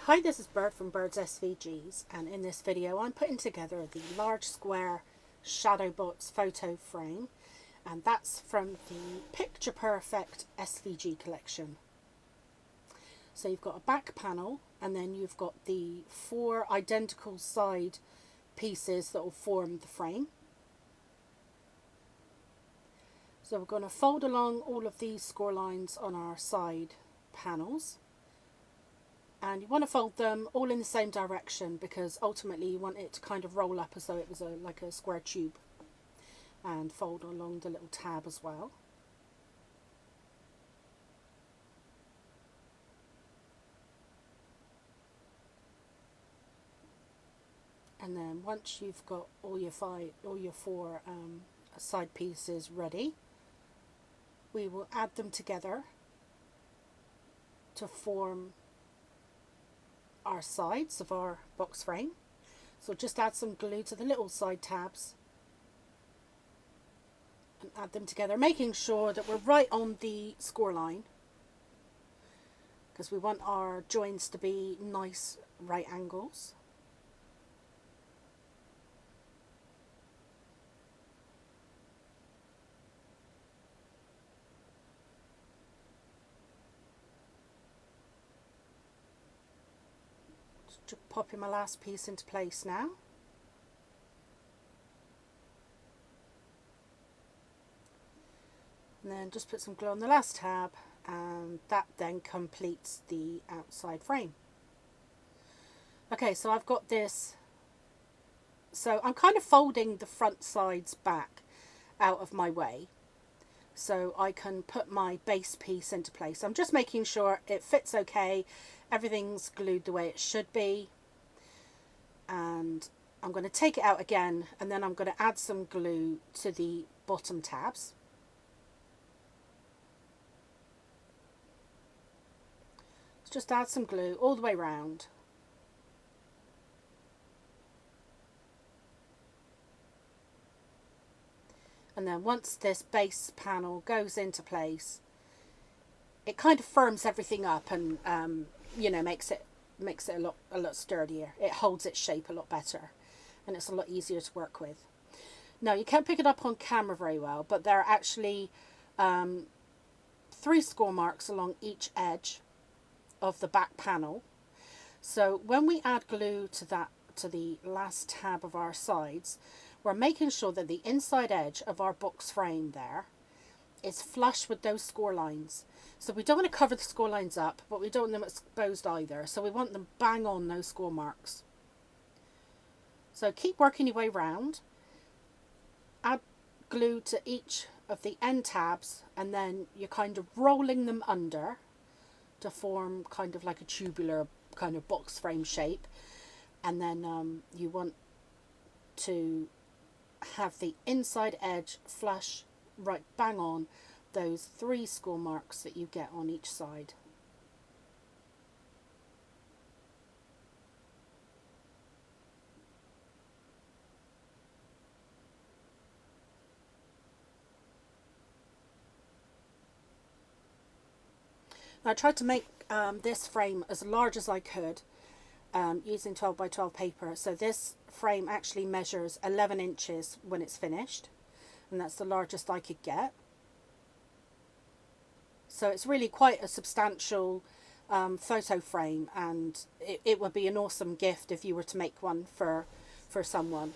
Hi, this is Bird from Birds SVGs, and in this video I'm putting together the large square shadow box photo frame, and that's from the Picture Perfect SVG Collection. So you've got a back panel, and then you've got the 4 identical side pieces that will form the frame. So we're going to fold along all of these score lines on our side panels. And you want to fold them all in the same direction because ultimately you want it to kind of roll up as though it was like a square tube, and fold along the little tab as well. And then once you've got all your 4 side pieces ready, we will add them together to form our sides of our box frame. So just add some glue to the little side tabs and add them together, making sure that we're right on the score line, because we want our joins to be nice right angles. Just popping my last piece into place now. And then just put some glue on the last tab, and that then completes the outside frame. Okay, so I've got this. So I'm kind of folding the front sides back out of my way so I can put my base piece into place. I'm just making sure it fits okay, everything's glued the way it should be, and I'm going to take it out again, and then I'm going to add some glue to the bottom tabs. Just add some glue all the way around. And then once this base panel goes into place, it kind of firms everything up and you know, makes it a lot sturdier. It holds its shape a lot better, and it's a lot easier to work with. Now you can't pick it up on camera very well, but there are actually 3 score marks along each edge of the back panel. So when we add glue to the last tab of our sides, we're making sure that the inside edge of our box frame there is flush with those score lines. So we don't want to cover the score lines up, but we don't want them exposed either. So we want them bang on those score marks. So keep working your way round. Add glue to each of the end tabs, and then you're kind of rolling them under to form kind of like a tubular kind of box frame shape. And then you want to have the inside edge flush right bang on those 3 score marks that you get on each side. Now, I tried to make this frame as large as I could using 12 by 12 paper. So this frame actually measures 11 inches when it's finished, and that's the largest I could get. So it's really quite a substantial photo frame, and it would be an awesome gift if you were to make one for someone.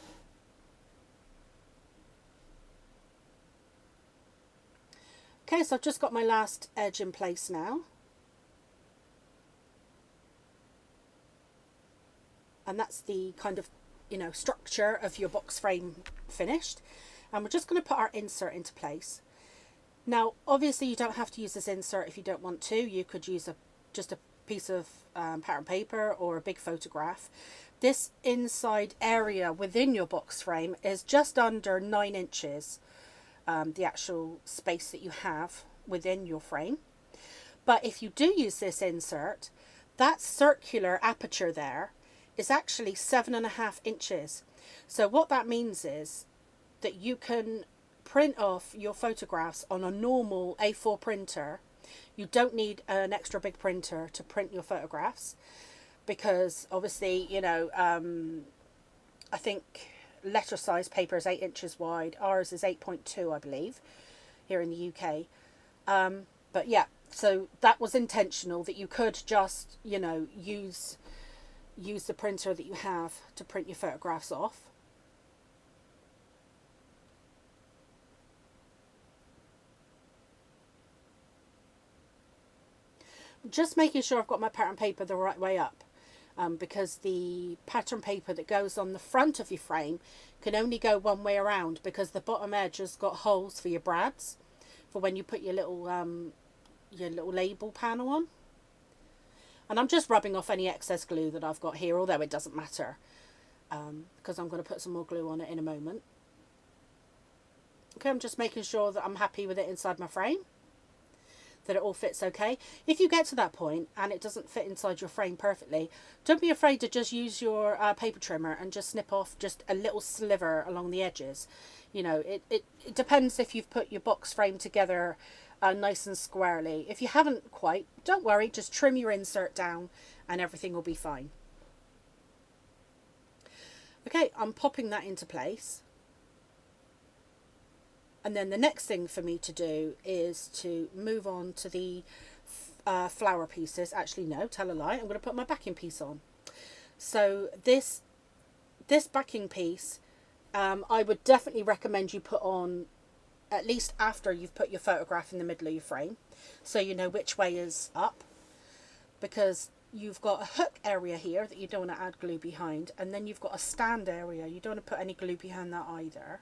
Okay, so I've just got my last edge in place now. And that's the kind of, you know, structure of your box frame finished. And we're just going to put our insert into place. Now, obviously you don't have to use this insert if you don't want to. You could use just a piece of pattern paper or a big photograph. This inside area within your box frame is just under 9 inches, the actual space that you have within your frame. But if you do use this insert, that circular aperture there is actually 7.5 inches. So what that means is that you can print off your photographs on a normal A4 printer. You don't need an extra big printer to print your photographs. because obviously, you know, I think letter size paper is 8 inches wide. Ours is 8.2, I believe, here in the UK. But yeah, so that was intentional, that you could just, you know, use the printer that you have to print your photographs off. Just making sure I've got my pattern paper the right way up, because the pattern paper that goes on the front of your frame can only go one way around, because the bottom edge has got holes for your brads for when you put your little label panel on. And I'm just rubbing off any excess glue that I've got here, although it doesn't matter, because I'm going to put some more glue on it in a moment. Okay, I'm just making sure that I'm happy with it inside my frame, that it all fits okay. If you get to that point and it doesn't fit inside your frame perfectly, don't be afraid to just use your paper trimmer and just snip off just a little sliver along the edges. You know, it depends if you've put your box frame together nice and squarely. If you haven't quite, don't worry, just trim your insert down and everything will be fine. Okay, I'm popping that into place. And then the next thing for me to do is to move on to the flower pieces. Actually, no, tell a lie. I'm going to put my backing piece on. So this backing piece, I would definitely recommend you put on at least after you've put your photograph in the middle of your frame, so you know which way is up, because you've got a hook area here that you don't want to add glue behind, and then you've got a stand area. You don't want to put any glue behind that either.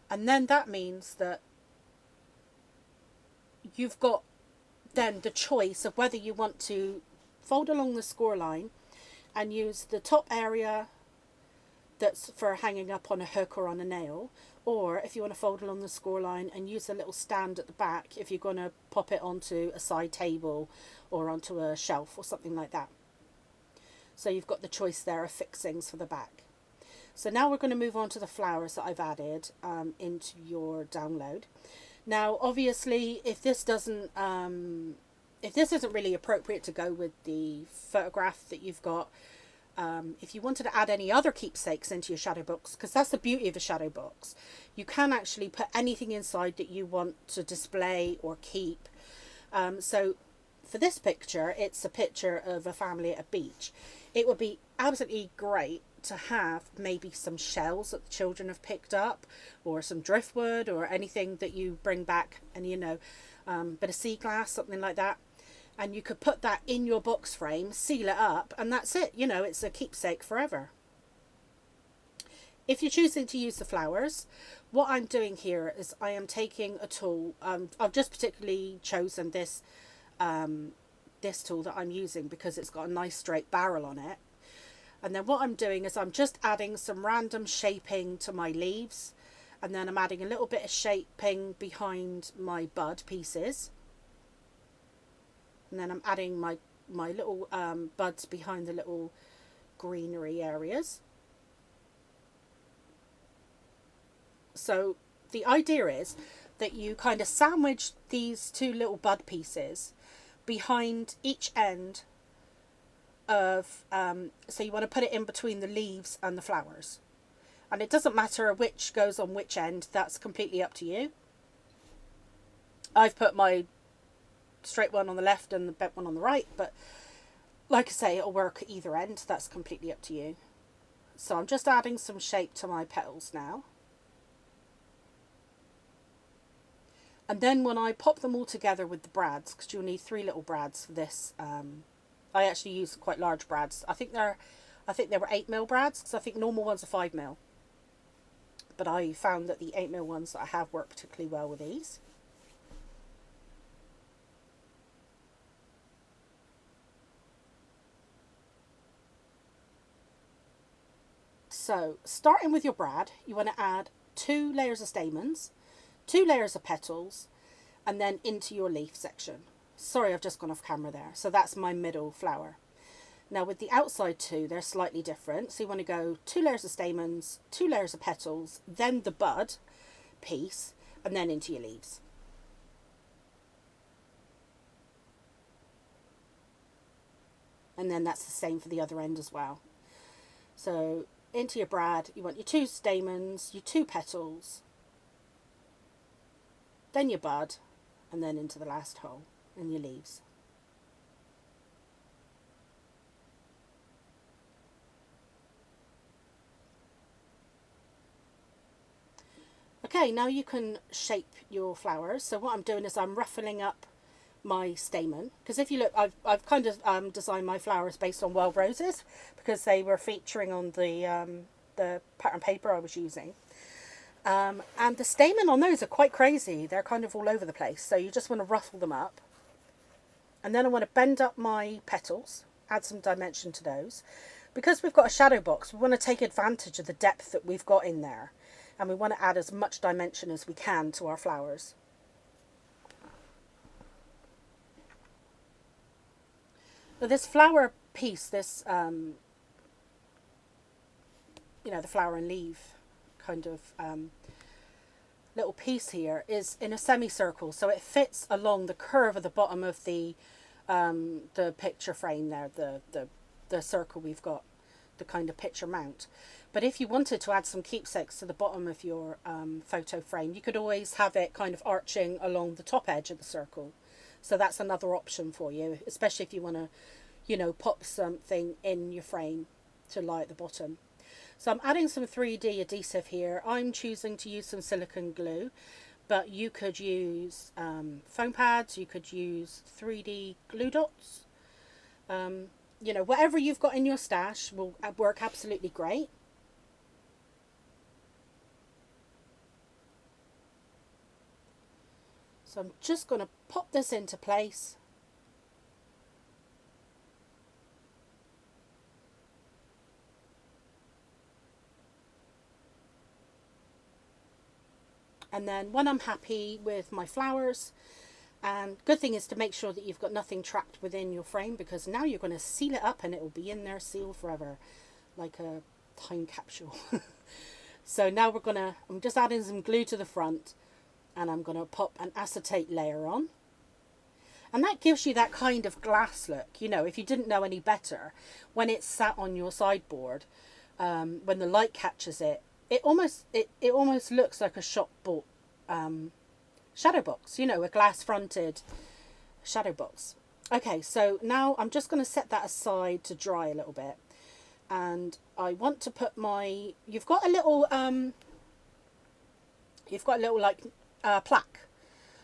And then that means that you've got then the choice of whether you want to fold along the score line and use the top area that's for hanging up on a hook or on a nail, or if you want to fold along the score line and use a little stand at the back if you're going to pop it onto a side table or onto a shelf or something like that. So you've got the choice there of fixings for the back. So now we're going to move on to the flowers that I've added into your download. Now, obviously, if this isn't really appropriate to go with the photograph that you've got, if you wanted to add any other keepsakes into your shadow box, because that's the beauty of a shadow box, you can actually put anything inside that you want to display or keep. So for this picture, it's a picture of a family at a beach. It would be absolutely great to have maybe some shells that the children have picked up, or some driftwood, or anything that you bring back, and you know, bit of sea glass, something like that, and you could put that in your box frame, seal it up, and that's it. You know, it's a keepsake forever. If you're choosing to use the flowers, what I'm doing here is I am taking a tool. I've just particularly chosen this tool that I'm using because it's got a nice straight barrel on it. And then what I'm doing is I'm just adding some random shaping to my leaves, and then I'm adding a little bit of shaping behind my bud pieces, and then I'm adding my little buds behind the little greenery areas. So the idea is that you kind of sandwich these two little bud pieces behind each end of, so you want to put it in between the leaves and the flowers, and it doesn't matter which goes on which end, that's completely up to you. I've put my straight one on the left and the bent one on the right, but like I say, it'll work either end, that's completely up to you. So I'm just adding some shape to my petals now, and then when I pop them all together with the brads, because you'll need 3 little brads for this, I actually use quite large brads. I think they were 8mm brads, because I think normal ones are 5mm. But I found that the 8mm ones that I have work particularly well with these. So, starting with your brad, you want to add 2 layers of stamens, 2 layers of petals, and then into your leaf section. Sorry, I've just gone off camera there. So that's my middle flower. Now with the outside 2, they're slightly different. So you want to go 2 layers of stamens, 2 layers of petals, then the bud piece, and then into your leaves. And then that's the same for the other end as well. So into your brad, you want your 2 stamens, your 2 petals, then your bud, and then into the last hole and your leaves. Okay, now you can shape your flowers. So what I'm doing is I'm ruffling up my stamen, because if you look, I've kind of designed my flowers based on wild roses because they were featuring on the pattern paper I was using. And the stamen on those are quite crazy. They're kind of all over the place. So you just want to ruffle them up. And then I want to bend up my petals, add some dimension to those. Because we've got a shadow box, we want to take advantage of the depth that we've got in there. And we want to add as much dimension as we can to our flowers. Now this flower piece, this, the flower and leaf kind of little piece here is in a semicircle, so it fits along the curve of the bottom of the picture frame there, the circle we've got, the kind of picture mount. But if you wanted to add some keepsakes to the bottom of your photo frame, you could always have it kind of arching along the top edge of the circle. So that's another option for you, especially if you want to, pop something in your frame to lie at the bottom. So I'm adding some 3D adhesive here. I'm choosing to use some silicone glue, but you could use foam pads, you could use 3D glue dots. Whatever you've got in your stash will work absolutely great. So I'm just going to pop this into place. And then when I'm happy with my flowers, and good thing is to make sure that you've got nothing trapped within your frame, because now you're going to seal it up and it will be in there sealed forever, like a time capsule. So now I'm just adding some glue to the front, and I'm going to pop an acetate layer on. And that gives you that kind of glass look, if you didn't know any better, when it's sat on your sideboard, when the light catches it, it almost looks like a shop bought shadow box, a glass fronted shadow box. Okay, so now I'm just going to set that aside to dry a little bit, and I want to put you've got a little plaque,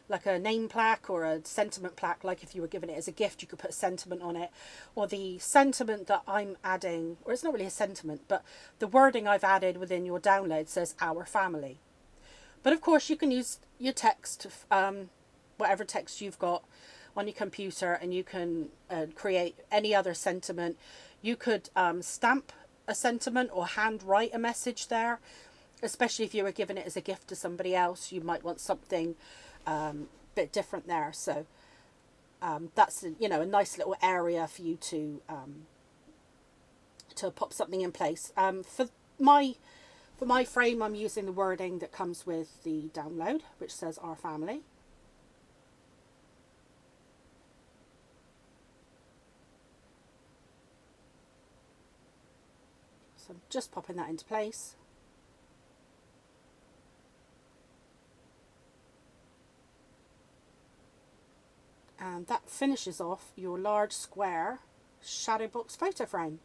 like a name plaque or a sentiment plaque. Like if you were given it as a gift, you could put a sentiment on it, or the sentiment that I'm adding, or it's not really a sentiment, but the wording I've added within your download says "Our Family." But of course you can use your text, whatever text you've got on your computer, and you can create any other sentiment. You could stamp a sentiment or handwrite a message there, especially if you were given it as a gift to somebody else. You might want something bit different there. So that's a nice little area for you to pop something in place. For my frame, I'm using the wording that comes with the download, which says "Our Family." So I'm just popping that into place. And that finishes off your large square shadow box photo frame.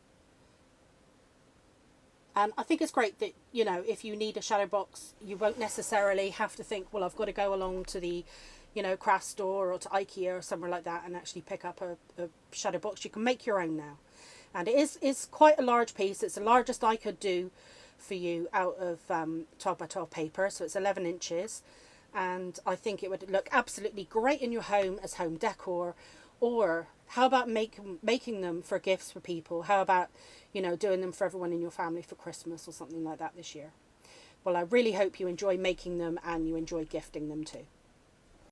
And I think it's great that, if you need a shadow box, you won't necessarily have to think, well, I've got to go along to the, craft store or to IKEA or somewhere like that and actually pick up a shadow box. You can make your own now. And it's quite a large piece. It's the largest I could do for you out of 12 by 12 paper. So it's 11 inches. And I think it would look absolutely great in your home as home decor. Or how about making them for gifts for people? How about, doing them for everyone in your family for Christmas or something like that this year? Well, I really hope you enjoy making them and you enjoy gifting them too.